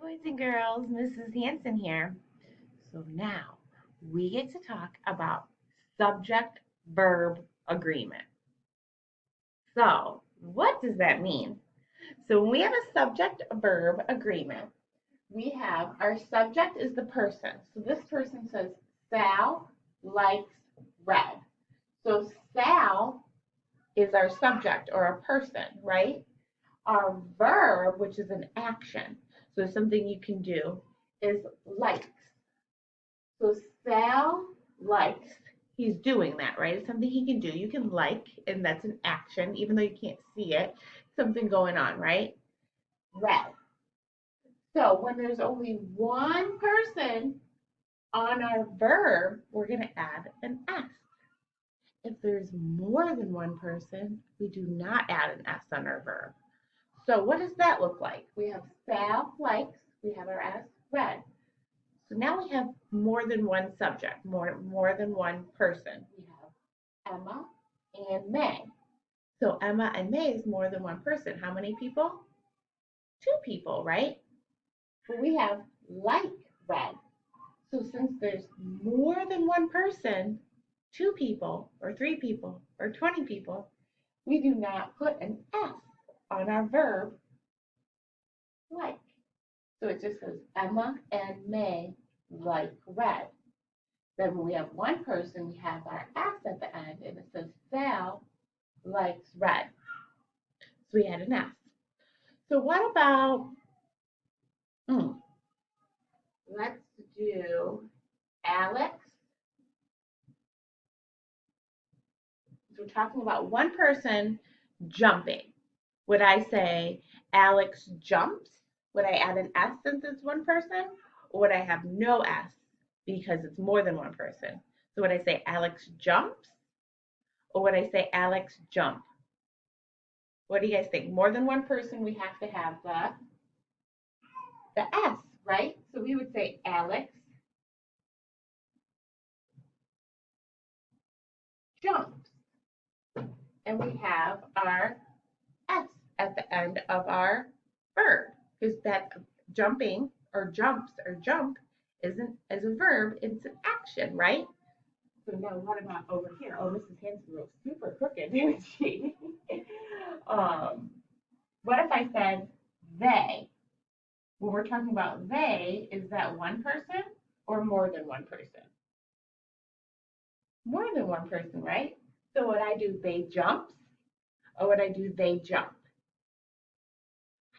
Boys and girls, Mrs. Hanson here. So now we get to talk about subject-verb agreement. So what does that mean? So when we have a subject-verb agreement, we have our subject is the person. So this person says, Sal likes red. So Sal is our subject or a person, right? Our verb, which is an action, so something you can do, is likes. So Sal likes, he's doing that, right? It's something he can do. You can like, and that's an action, even though you can't see it. Something going on, right? Red. So when there's only one person on our verb, we're going to add an S. If there's more than one person, we do not add an S on our verb. So what does that look like? We have Sal likes, we have our S, red. So now we have more than one subject, more than one person. We have Emma and May. So Emma and May is more than one person. How many people? Two people, right? But we have like red. So since there's more than one person, two people or three people or 20 people, we do not put an S on our verb like. So it just says Emma and May like red. Then when we have one person, we have our S at the end, and it says Sal likes red. So we add an S. So what about, let's do Alex. So we're talking about one person jumping. Would I say Alex jumps? Would I add an S since it's one person? Or would I have no S because it's more than one person? So would I say Alex jumps? Or would I say Alex jump? What do you guys think? More than one person, we have to have the S, right? So we would say Alex jumps. And we have our S at the end of our verb because that jumping or jumps or jump isn't as a verb, it's an action, right? So now what about over here? Oh, Mrs. Hanson was super crooked, didn't she? What if I said they? When we're talking about they, is that one person or more than one person? More than one person, right? So would I do they jumps or would I do they jump?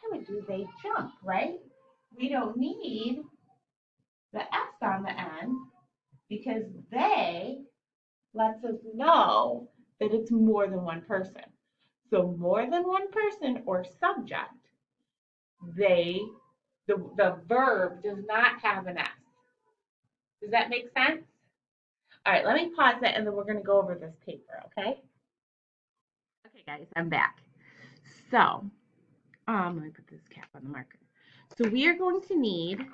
I would do they jump, right? We don't need the S on the end because they lets us know that it's more than one person. So more than one person or subject, they, the verb does not have an S. Does that make sense? All right, let me pause it and then we're going to go over this paper, okay? Okay, guys, I'm back. So, let me put this cap on the marker. So we are going to need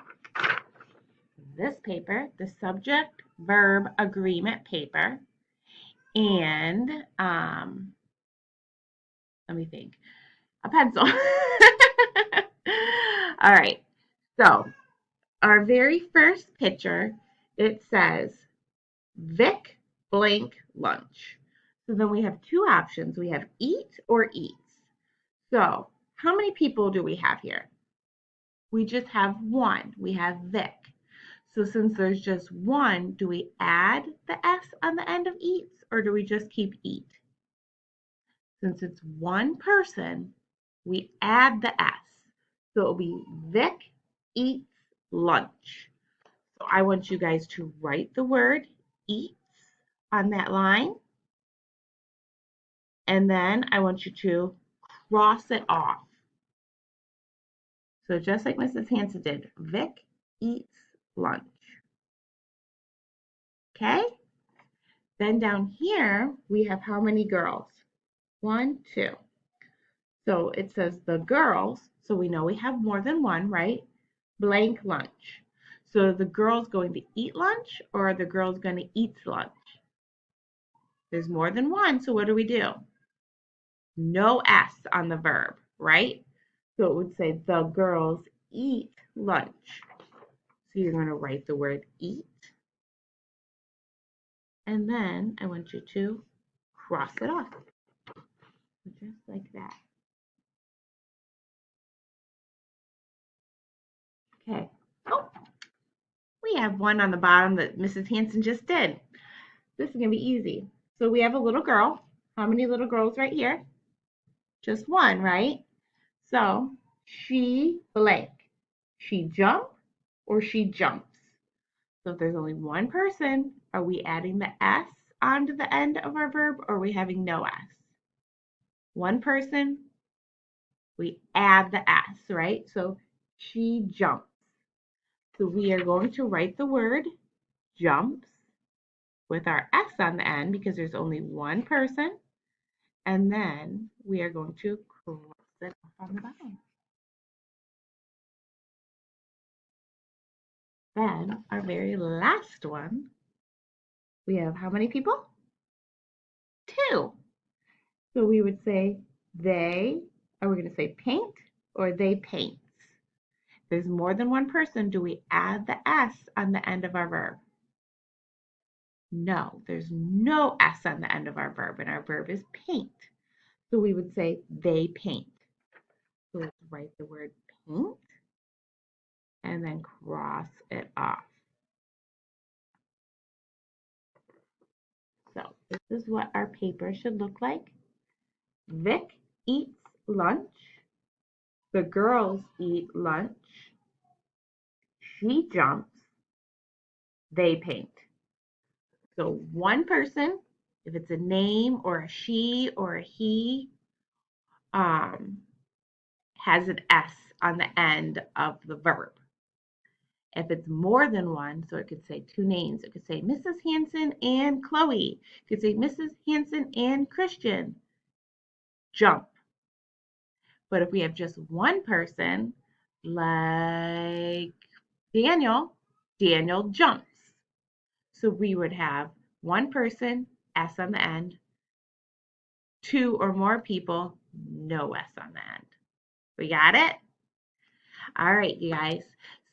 this paper, the subject-verb agreement paper, and let me think, a pencil. All right, so our very first picture, it says Vic blank lunch. So then we have two options. We have eat or eats. So how many people do we have here? We just have one. We have Vic. So since there's just one, do we add the S on the end of eats or do we just keep eat? Since it's one person, we add the S. So it'll be Vic eats lunch. So I want you guys to write the word eats on that line. And then I want you to cross it off. So just like Mrs. Hanson did, Vic eats lunch. Okay? Then down here, we have how many girls? 1, 2. So it says the girls, so we know we have more than one, right? Blank lunch. So are the girls going to eat lunch or are the girls going to eat lunch? There's more than one, so what do? No S on the verb, right? So it would say the girls eat lunch. So you're going to write the word eat, and then I want you to cross it off, just like that. Okay. Oh, we have one on the bottom that Mrs. Hanson just did. This is going to be easy. So we have a little girl. How many little girls right here? Just one, right? So she blank. She jump or she jumps. So if there's only one person, are we adding the S onto the end of our verb or are we having no S? One person, we add the S, right? So she jumps. So we are going to write the word jumps with our S on the end because there's only one person. And then we are going to cross it off on the bottom. Then our very last one, we have how many people? Two. So we would say they, are we going to say paint or they paints? If there's more than one person, do we add the S on the end of our verb? No, there's no S on the end of our verb, and our verb is paint. So we would say they paint. So let's write the word paint and then cross it off. So this is what our paper should look like. Vic eats lunch. The girls eat lunch. She jumps. They paint. So one person, if it's a name or a she or a he, has an S on the end of the verb. If it's more than one, so it could say two names, it could say Mrs. Hanson and Chloe. It could say Mrs. Hanson and Christian. Jump. But if we have just one person, like Daniel, Daniel jumps. So we would have one person, S on the end, two or more people, no S on the end. We got it? All right, you guys.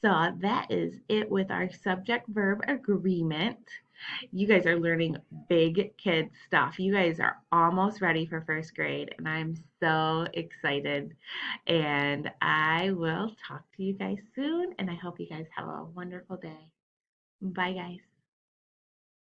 So that is it with our subject-verb agreement. You guys are learning big kid stuff. You guys are almost ready for first grade, and I'm so excited. And I will talk to you guys soon, and I hope you guys have a wonderful day. Bye, guys.